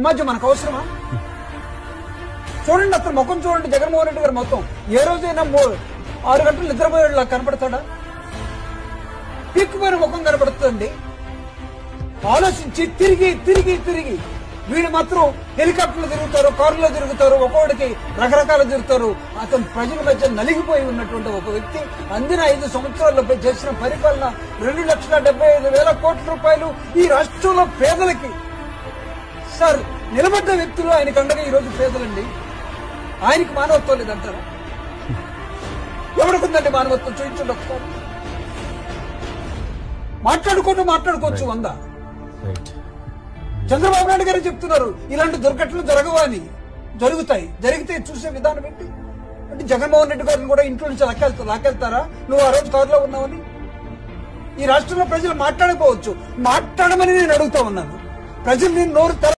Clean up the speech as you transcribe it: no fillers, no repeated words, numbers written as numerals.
మధ్య మనకు అవసరమా? చూడండి అతను ముఖం చూడండి. జగన్మోహన్ రెడ్డి గారు మొత్తం ఏ రోజైనా 6 గంటలు నిద్రపోయేలా కనపడతాడా? పీక్కుపోయిన ముఖం కనపడుతుంది. ఆలోచించి తిరిగి తిరిగి తిరిగి వీళ్ళు మాత్రం హెలికాప్టర్లు తిరుగుతారు, కారులో తిరుగుతారు, ఒక్కొక్కడికి రకరకాల తిరుగుతారు. అతను ప్రజల మధ్య నలిగిపోయి ఉన్నటువంటి ఒక వ్యక్తి అందిన 5 సంవత్సరాల్లో చేసిన పరిపాలన 2,75,000 కోట్ల రూపాయలు ఈ రాష్ట్రంలో పేదలకి. సార్ నిలబడ్డ వ్యక్తులు ఆయనకు అండగా ఈ రోజు పేదలండి. ఆయనకి మానవత్వం లేదంటారా? ఎవరికుందండి మానవత్వం? చూపించండి ఒకసారి. మాట్లాడుకోవచ్చు 100. చంద్రబాబు నాయుడు గారు చెప్తున్నారు ఇలాంటి దుర్ఘటనలు జరగవు అని. జరుగుతాయి. జరిగితే చూసే విధానం ఏంటి? అంటే జగన్మోహన్ రెడ్డి గారిని కూడా ఇంట్లో నుంచి లాకెళ్తారా నువ్వు ఆ రోజు కారులో ఉన్నావని? ఈ రాష్ట్రంలో ప్రజలు మాట్లాడకపోవచ్చు, మాట్లాడమని నేను అడుగుతా ఉన్నాను. ప్రజలు నేను నోరు